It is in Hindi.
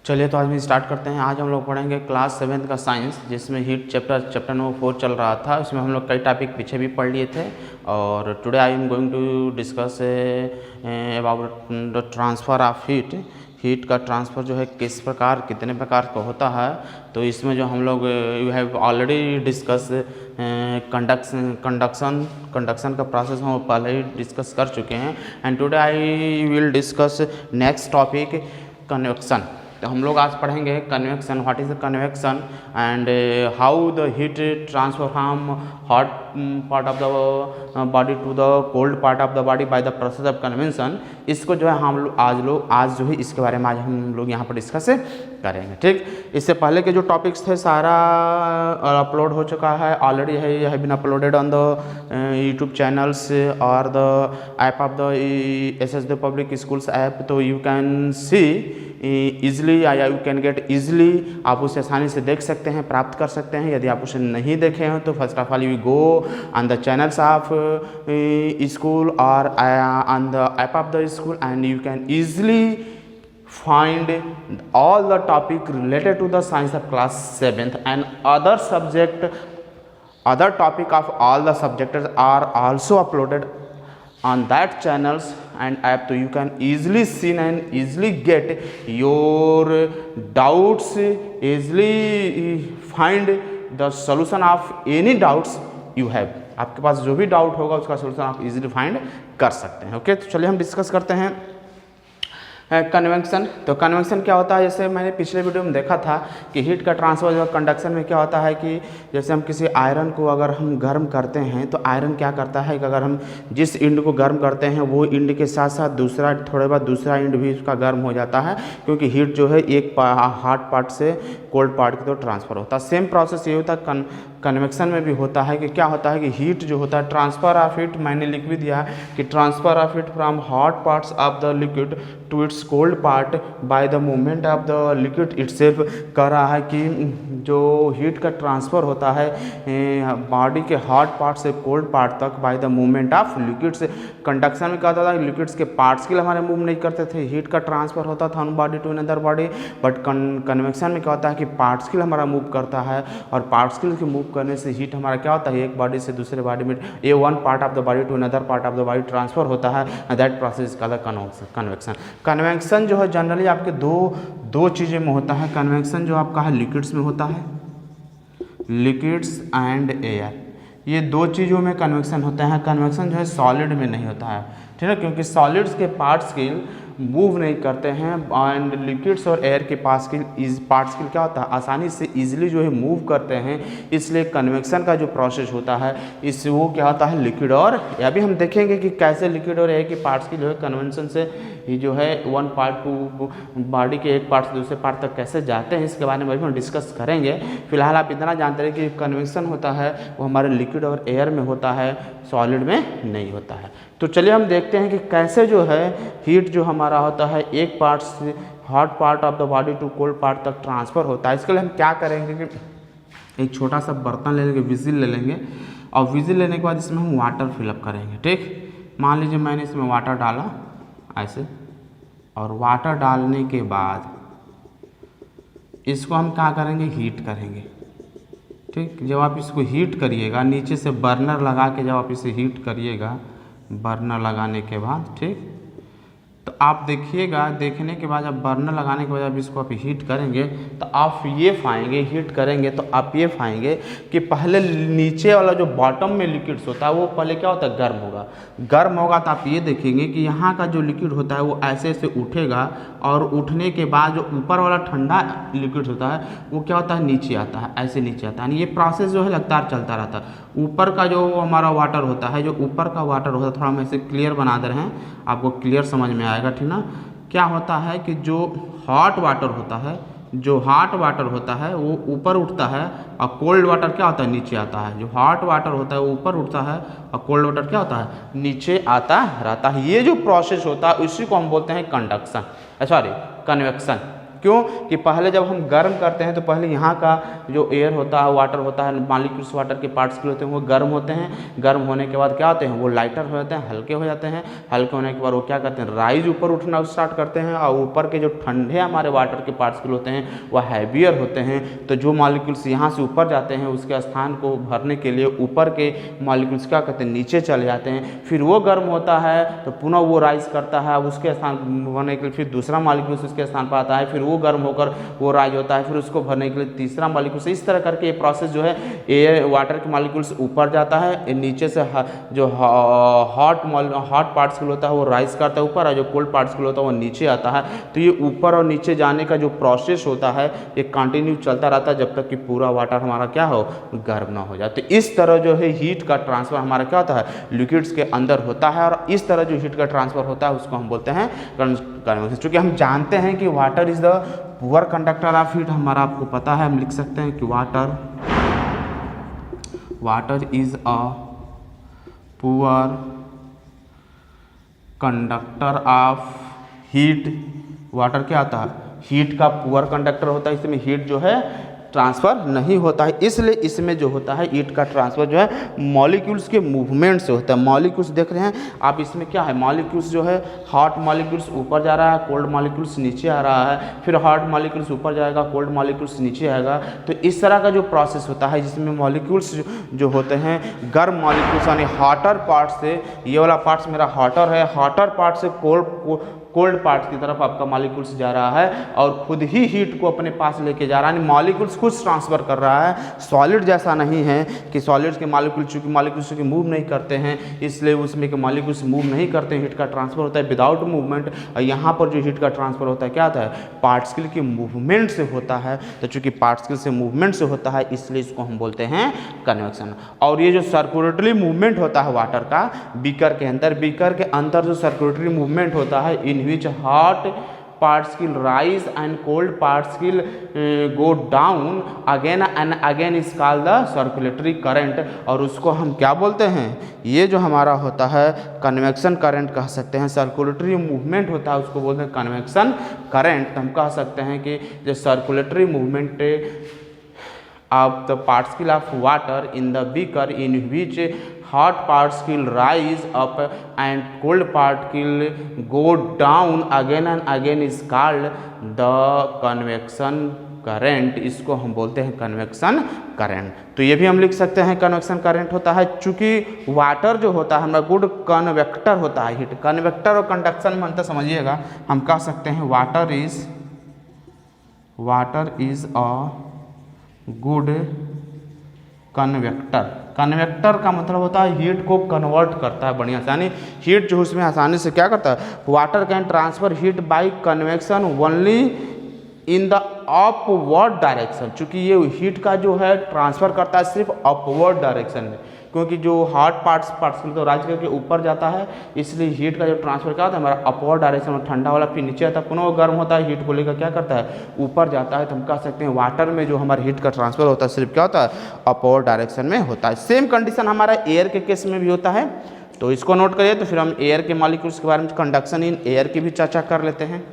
चलिए तो आज हम स्टार्ट करते हैं। आज हम लोग पढ़ेंगे क्लास 7th का साइंस, जिसमें हीट चैप्टर नंबर 4 चल रहा था। इसमें हम लोग कई टॉपिक पीछे भी पढ़ लिए थे और today I am going to discuss about the transfer of heat का ट्रांसफ़र जो है किस प्रकार कितने प्रकार का होता है। तो इसमें जो हम लोग you have already discuss conduction का प्रोसेस हम पहले ही डिस्कस कर चुके हैं। And today I will discuss next topic convection. तो हम लोग आज पढ़ेंगे convection, what is the convection and how the heat transfer from hot part of the body to the cold part of the body by the process of convection. इसको जो है हम लोग आज जो है इसके बारे में आज हम लोग यहाँ पर डिस्कस करेंगे। ठीक, इससे पहले के जो टॉपिक्स थे सारा अपलोड हो चुका है ऑलरेडी है, यह been uploaded on the YouTube channels और the app of the SSD public schools app. तो यू कैन सी ईजिली या यू कैन गेट ईजिली, आप उसे आसानी से देख सकते हैं, प्राप्त कर सकते हैं। यदि आप उसे नहीं देखे हैं तो first of all you go on the channels of school और on the app of the school and you can easily find all the topic related to the science of class 7th and other topic of all the subjects are also uploaded on that channels and app. So you can easily see and easily get your doubts, easily find the solution of any doubts you have. आपके पास जो भी डाउट होगा उसका सोल्यूशन आप इजीली फाइंड कर सकते हैं। ओके, तो चलिए हम डिस्कस करते हैं कन्वेक्शन। तो कन्वेक्शन क्या होता है, जैसे मैंने पिछले वीडियो में देखा था कि हीट का ट्रांसफर जो कंडक्शन में क्या होता है कि जैसे हम किसी आयरन को अगर हम गर्म करते हैं तो आयरन क्या करता है कि अगर हम जिस इंड को गर्म करते हैं वो इंड के साथ साथ दूसरा थोड़े बाद दूसरा इंड भी उसका गर्म हो जाता है, क्योंकि हीट जो है एक हॉट पार्ट से कोल्ड पार्ट की तो ट्रांसफ़र होता है। सेम प्रोसेस ये होता है कन्वेक्शन में भी होता है कि क्या होता है कि हीट जो होता है ट्रांसफ़र ऑफ हीट, मैंने लिख भी दिया कि transfer of heat from hot parts of the liquid to its cold part by the movement of the liquid itself. कह रहा है कि जो हीट का ट्रांसफ़र होता है बॉडी के हॉट पार्ट से कोल्ड पार्ट तक bye the movement of liquids. Conduction में क्या होता था, लिक्विड्स के पार्ट्स के लिए हमारे मूव नहीं करते थे, हीट का ट्रांसफ़र होता था one body to another body. But convection में क्या होता है कि पार्ट्स के लिए हमारा मूव करता है और पार्ट्स के लिए मूव करने से हीट हमारा क्या होता है, एक बॉडी से दूसरे बॉडी में one part of the body to another part of the body transfer होता है। दैट प्रोसेस का कन्वेक्शन। कन्वेक्शन जो है जनरली आपके दो चीज़ें में होता है। कन्वेक्शन जो आपका है लिक्विड्स में होता है, लिक्विड्स एंड एयर, ये दो चीज़ों में कन्वेक्शन होता है। कन्वेक्शन जो है सॉलिड में नहीं होता है, ठीक है, क्योंकि सॉलिड्स के पार्ट्स के मूव नहीं करते हैं एंड लिक्विड्स और एयर के पार्ट्स के क्या होता है आसानी से इजीली जो है मूव करते हैं। इसलिए कन्वेक्शन का जो प्रोसेस होता है इससे वो क्या होता है लिक्विड और एयर। अभी हम देखेंगे कि कैसे लिक्विड और एयर के पार्ट्स की जो है कन्वेक्शन से ये जो है वन पार्ट टू बॉडी के एक पार्ट से दूसरे पार्ट तक कैसे जाते हैं, इसके बारे में भी हम डिस्कस करेंगे। फिलहाल आप इतना जानते हैं कि कन्वेक्शन होता है वो हमारे लिक्विड और एयर में होता है, सॉलिड में नहीं होता है। तो चलिए हम देखते हैं कि कैसे जो है हीट जो हमारा होता है एक पार्ट से hot part of the body to cold part तक ट्रांसफ़र होता है। इसके लिए हम क्या करेंगे कि एक छोटा सा बर्तन ले लेंगे, विजिल ले लेंगे और विजिल लेने के बाद इसमें हम वाटर फिलअप करेंगे। ठीक, मान लीजिए मैंने इसमें वाटर डाला ऐसे, और वाटर डालने के बाद इसको हम क्या करेंगे, हीट करेंगे। ठीक, जब आप इसको हीट करिएगा नीचे से बर्नर लगा के, जब आप इसे हीट करिएगा बर्नर लगाने के बाद, ठीक, तो आप देखिएगा, देखने के बाद जब बर्नर लगाने के बाद जब इसको आप हीट करेंगे तो आप ये पाएंगे, हीट करेंगे तो आप ये पाएंगे कि पहले नीचे वाला जो बॉटम में लिक्विड्स होता है वो पहले क्या होता है गर्म होगा। गर्म होगा तो आप ये देखेंगे कि यहाँ का जो लिक्विड होता है वो ऐसे ऐसे उठेगा और उठने के बाद जो ऊपर वाला ठंडा लिक्विड होता है वो क्या होता है नीचे आता है, ऐसे नीचे आता है। ये प्रोसेस जो है लगातार चलता रहता है। ऊपर का जो हमारा वाटर होता है, जो ऊपर का वाटर होता है, थोड़ा हम ऐसे क्लियर बना दे रहे हैं, आपको क्लियर समझ में आएगा, ठीक ना। क्या होता है कि जो हॉट वाटर होता है, जो हॉट वाटर होता है वो ऊपर उठता है और कोल्ड वाटर क्या होता है नीचे आता है। जो हॉट वाटर होता है वो ऊपर उठता है और कोल्ड वाटर क्या होता है नीचे आता रहता है। ये जो प्रोसेस होता है उसी को हम बोलते हैं कंडक्शन, सॉरी कन्वेक्शन। क्यों कि पहले जब हम गर्म करते हैं तो पहले यहाँ का जो एयर होता है, वाटर होता है, मॉलिक्यूल्स वाटर के पार्टिकल होते हैं वो गर्म होते हैं। गर्म होने के बाद क्या होते हैं, वो लाइटर हो जाते हैं, हल्के हो जाते हैं। हल्के होने के बाद वो क्या करते हैं, राइज ऊपर उठना स्टार्ट करते हैं और ऊपर के जो ठंडे हमारे वाटर के पार्टिकल होते हैं वह हैवियर होते हैं। तो जो मॉलिक्यूल्स यहाँ से ऊपर जाते हैं उसके स्थान को भरने के लिए ऊपर के मॉलिक्यूल्स क्या करते हैं, नीचे चले जाते हैं। फिर वो गर्म होता है तो पुनः वो राइज करता है, उसके स्थान भरने के लिए फिर दूसरा मॉलिक्यूल्स उसके स्थान पर आता है, फिर वो गर्म होकर वो राइज होता है, फिर उसको भरने के लिए तीसरा मॉलिक्यूल्स। इस तरह करके ये प्रोसेस जो है एयर वाटर के मॉलिक्यूल्स ऊपर जाता है, नीचे से जो हॉट पार्टिकल होता है वो राइज करता है ऊपर, और जो कोल्ड पार्टिकल होता है वो नीचे आता है। तो ये ऊपर और नीचे जाने का जो प्रोसेस होता है ये कंटिन्यू चलता रहता है जब तक कि पूरा वाटर हमारा क्या हो, गर्म ना हो जाए। तो इस तरह जो है हीट का ट्रांसफर हमारा क्या होता है, लिक्विड्स के अंदर होता है। और इस तरह जो हीट का ट्रांसफर होता है उसको हम बोलते हैं कन्वेक्शन। चूँकि हम जानते हैं कि water is the poor conductor of heat, हमारा आपको पता है, हम लिख सकते हैं कि water is a poor conductor of heat. Water क्या आता है, हीट का पुअर कंडक्टर होता है, इसमें हीट जो है ट्रांसफ़र नहीं होता है। इसलिए इसमें जो होता है हीट का ट्रांसफ़र जो है मॉलिक्यूल्स के मूवमेंट से होता है। मॉलिक्यूल्स देख रहे हैं आप, इसमें क्या है, मॉलिक्यूल्स जो है हॉट मॉलिक्यूल्स ऊपर जा रहा है, कोल्ड मॉलिक्यूल्स नीचे आ रहा है, फिर हॉट मॉलिक्यूल्स ऊपर जाएगा, कोल्ड मॉलिक्यूल्स नीचे आएगा। तो इस तरह का जो प्रोसेस होता है जिसमें मॉलिक्यूल्स जो होते हैं गर्म मॉलिक्यूल्स यानी हॉटर पार्ट से, ये वाला पार्ट्स मेरा हॉटर है, हॉटर पार्ट से कोल्ड पार्ट की तरफ आपका मॉलिक्यूल्स जा रहा है और खुद ही हीट को अपने पास लेके जा रहा है, मॉलिक्यूल्स खुद ट्रांसफ़र कर रहा है। सॉलिड जैसा नहीं है कि सॉलिड्स के मॉलिक्यूल्स की मूव नहीं करते हैं, इसलिए उसमें के मॉलिक्यूल्स मूव नहीं करते हैं, हीट का ट्रांसफ़र होता है विदाउट मूवमेंट। और यहाँ पर जो हीट का ट्रांसफ़र होता है क्या होता है, पार्टिकल के मूवमेंट से होता है। तो चूँकि पार्टिकल से मूवमेंट से होता है इसलिए इसको हम बोलते हैं कन्वेक्शन। और ये जो सर्कुलेटरी मूवमेंट होता है वाटर का बीकर के अंदर जो सर्कुलेटरी मूवमेंट होता है इन which hot particle rise and cold particle go down again and again is called the circulatory current। और उसको हम क्या बोलते हैं, ये जो हमारा होता है कन्वेक्शन करंट कह सकते हैं। सर्कुलेटरी मूवमेंट होता है उसको बोलते हैं कन्वेक्शन करंट। तो हम कह सकते हैं कि जो circulatory movement of the particle of water in the beaker in which hot particle rise up and cold particle go down again and again is called the convection current. इसको हम बोलते हैं कन्वेक्शन करंट। तो ये भी हम लिख सकते हैं कन्वेक्शन करंट होता है। चूँकि वाटर जो होता है हमारा गुड कन्वेक्टर होता है, हीट कन्वेक्टर और कंडक्शन में अंतर समझिएगा। हम कह सकते हैं water is a good conveyor. Conveyor का मतलब होता है हीट को कन्वर्ट करता है बढ़िया से, यानी हीट जो उसमें आसानी से क्या करता है, water can transfer heat bye convection only in the upward direction. चूँकि ये हीट का जो है ट्रांसफ़र करता है सिर्फ अपवर्ड डायरेक्शन में, क्योंकि जो हॉट पार्टिकल तो राइज करके ऊपर जाता है, इसलिए हीट का जो ट्रांसफर क्या होता है हमारा अपवर्ड डायरेक्शन में, ठंडा वाला फिर नीचे आता है, पुनः वो गर्म होता है, हीट को लेकर क्या करता है, ऊपर जाता है। तो हम कह सकते हैं वाटर में जो हमारा हीट का ट्रांसफर होता है सिर्फ क्या होता है, अपवर्ड डायरेक्शन में होता है। सेम कंडीशन हमारा एयर के केस में भी होता है। तो इसको नोट करिए। तो फिर हम एयर के मॉलिक्यूल्स के बारे में कंडक्शन इन एयर की भी चर्चा कर लेते हैं।